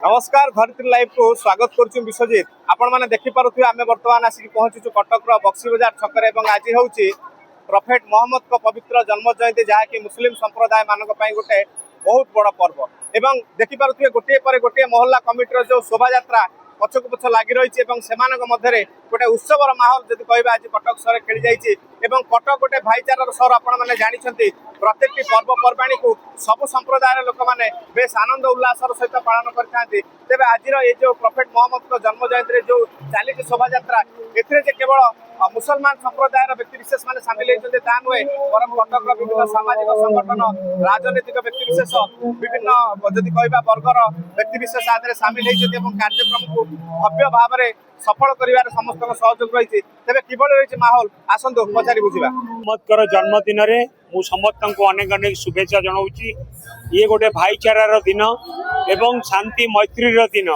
नमस्कार धरित्री लाइव को स्वागत करुँ विश्वजित आपण मैंने देखिपे आम बर्तमान आसिक पहुंचु कटक बक्सी बजार छक आज हूँ प्रफेट मोहम्मद को पवित्र जन्म जयंती जहाँकि मुस्लिम संप्रदाय मान गोटे बहुत बड़ पर्व एवं देखिपे गोटे पर गोटे मोहल्ला कमिटर जो शोभा यात्रा पछक पछ लगी रही मध्य गोटे उत्सवर माहौल जब कह आज कटक सहर खेली जाइए कटक गोटे भाईचारार सहर आपने जानते प्रत्येक पर्वपर्वाणी को सब संप्रदायर लोक मैंने बेस आनंद उल्लासर सहित पालन करते तेज आज ये जो प्रफेट मोहम्मद को जन्म जयंती जो चली शोभा यात्रा ए केवल मुसलमान संप्रदायर व्यक्ति विशेष मैंने सामिल होती नुहे बर कटक विभिन्न सामाजिक संगठन राजनीतिक व्यक्ति विशेष विभिन्न जदि कह वर्गर व्यक्ति विशेष आदि सामिल होती कार्यक्रम को भव्य भाव में सफल कर समस्त सहयोग रही तेज किभली रही माहौल आसतु पचारि बुझा मोहम्मद जन्मदिन मु समस्त को अनेक अनेक शुभेच्छा जनाऊँगी। ये गोटे भाईचारार दिन एवं शांति मैत्री दिन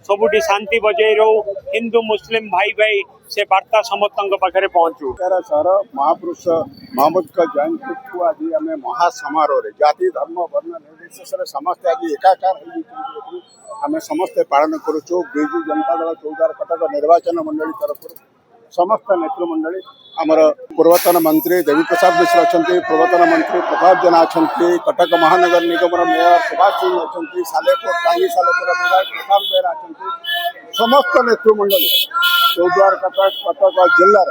सबुठी शांति बजाय रो हिंदू मुस्लिम भाई भाई से वार्ता समस्त पाखे पहुँचू। सर महापुरुष मोहम्मद का जयंती को आज आम महासमारोह जाति धर्म वर्ण निर्विशेष समस्ते आज एकाकार आम समस्ते पालन करुचु। बिजु जनता दल चौदार कटक निर्वाचन मंडली तरफ समस्त नेतृमंडली आमर पूर्वतन मंत्री देवी प्रसाद मिश्र अच्छा, पूर्वतन मंत्री प्रताप जेना अच्छा, कटक महानगर निगम मेयर सुभाष सिंह अच्छा, सालेपुर टांगी सालेपुर विधायक प्रशांत बेहरा अच्छा, समस्त नेतृमंडली चौद्वार कटक जिलार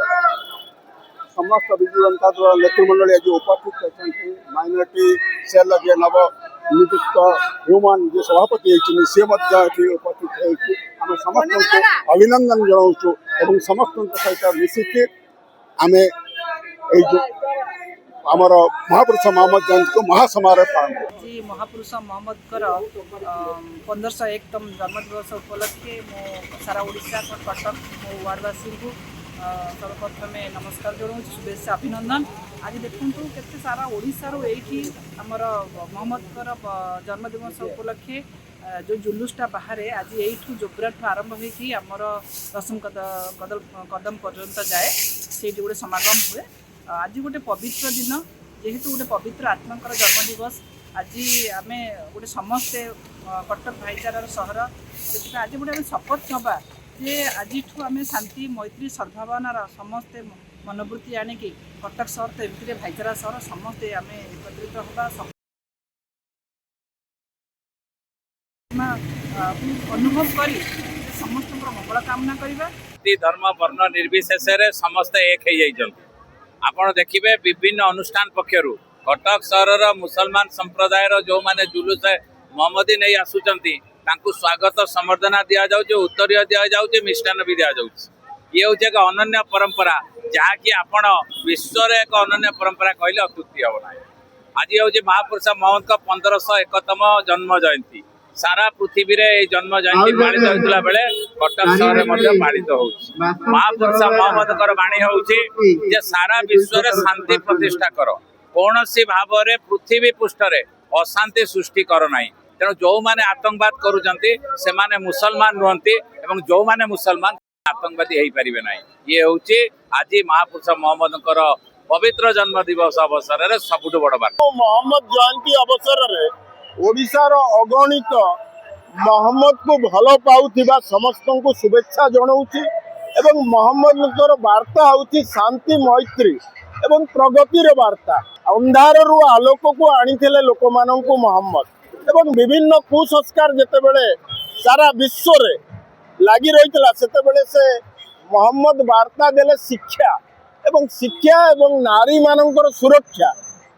समस्त विजु जनता दल नेतृमंडली आज उपस्थित अच्छा। माइनॉरिटी सेल जे नव नियुक्त ह्यूमान जे सभापति सी उपस्थित आम समस्त को अभिनंदन जनाऊँ और समस्त सहित मिसिकी आम जो आमर महापुरुष मोहम्मद जयंती को महासमारोह पालन जी महापुरुष मोहम्मद 1501तम जन्मदिवस उपलक्षे मो सारा ओडिशा कटक मो वार्डवासी को सर्वप्रथम नमस्कार जनाऊँ शुभेच्छा अभिनंदन। आज देखूँ केते सारा ओडिशार ये आमर मोहम्मद जन्मदिवस उपलक्षे जो जुलूसटा बाहर आज यू जोब्राठू आरंभ होमर दशम कदम पर्यंत जाए से गोटे समागम हुए। आज गोटे पवित्र दिन जेहेतु गोटे पवित्र आत्माकर जन्मदिवस आज आम गोटे समस्ते कटक भाईचारार सहर से आज गोटे शपथ नवा जे आज आम शांति मैत्री सद्भावनार समस्ते मनोवृत्ति आणिकी कटक सहर तो एमती भाईचारा सहर समस्ते आम एकत्रित होगा अनुभव कर समस्त मंगल कामना करवा। धर्म वर्ण निर्विशेष समस्ते एक हो आपण देखिए विभिन्न अनुष्ठान पक्षर कटक सहर मुसलमान संप्रदाय जो माने जुलूस मोहम्मदी नहीं आसुचंती स्वागत संवर्धना दि जाऊँ उत्तर दि जाऊँ मिष्टान भी दि जाऊँ। ये हूँ एक अनन्य परंपरा जहाँकि आपण विश्व एक अनन्य परंपरा कहले अत्युक्ति हम ना। आज हूँ महापुरुष मोहम्मद का 1501तम जन्म जयंती सारा पृथ्वी रे जन्म जयंती पालित होता बेले कटक सहर में पालित हो। महापुरुष मोहम्मद वाणी हूँ सारा विश्व रे शांति प्रतिष्ठा कर कौन सी भाव में पृथ्वी पृष्ठ अशांति सृष्टि कर ना। तेणु जो मैंने आतंकवाद करुँचे मुसलमान नुहति जो मैंने मुसलमान आतंकवादी हो पारे ना। ये हूँ आज महापुरुष मोहम्मद पवित्र जन्म दिवस अवसर में सबुठ बड़ बात मोहम्मद जयंती अवसर में ओडिशार अगणित मोहम्मद को भल पाउथिबा समस्त को शुभेच्छा जनाऊँगी। एवं मोहम्मद वार्ता हूँ शांति मैत्री एवं प्रगतिर वार्ता अंधार रु आलोक को आनी लोक मानू मोहम्मद एवं विभिन्न कुसंस्कार जितेबले सारा विश्व रे लगी रही से मोहम्मद वार्ता देले शिक्षा एवं शिक्षा एवं नारी मानकर सुरक्षा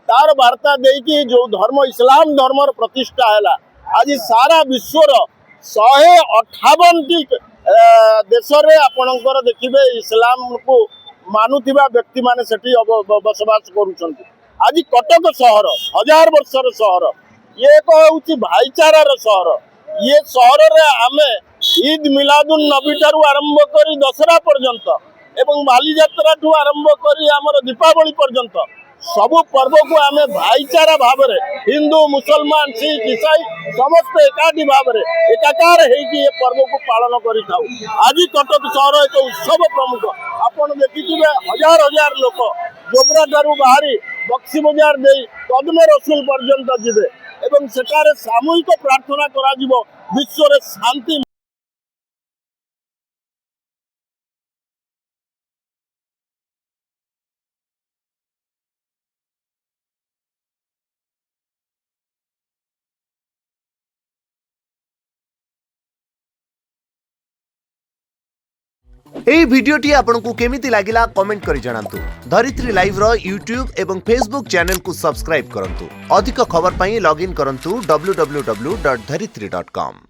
तार वार्ता देकी जो धर्म इस्लाम धर्म प्रतिष्ठा है आज सारा विश्वर 158टी देश आपणकर देखिए इस्लाम को मानुवा व्यक्ति माने सेठी बसवास करुँच। आज कटक सहर 1000 वर्षर सहर ये एक हूँ भाईचारार सहर। ये सहर रे आमे ईद मिलादुन नबी ठारू आरंभ कर दशहरा पर्यंत एवं बालीजात्रा ठू आरंभ कर आमर दीपावली पर्यंत सबु पर्व को आम भाईचारा भाव में हिंदू मुसलमान सिख ईसाई समस्त एकाठी भाव में एकाकार होगी ये पर्व को पालन कर। आज कटक सहर एक उत्सव प्रमुख आपड़ देखिए हजार हजार लोक जोब्रा ठारू बाहरी बक्सी बजार दे कदमे रसुल पर्यंत जीवे এবং সেটারে সামূহিক প্রার্থনা করা যাব বিশ্বরে শান্তি। এই ভিডিওটি ଆପଣଙ୍କୁ କେମିତି ଲାଗିଲା କମେଣ୍ଟ କରି ଜଣାନ୍ତୁ। ଧରିତ୍ରୀ ଲାଇଭ୍ର ୟୁଟ୍ୟୁବ୍ ଏବଂ ଫେସବୁକ୍ ଚ୍ୟାନେଲକୁ ସବସ୍କ୍ରାଇବ୍ କରନ୍ତୁ। ଅଧିକ ଖବର ପାଇଁ ଲଗ୍ଇନ୍ କରନ୍ତୁ www.dharitri.com।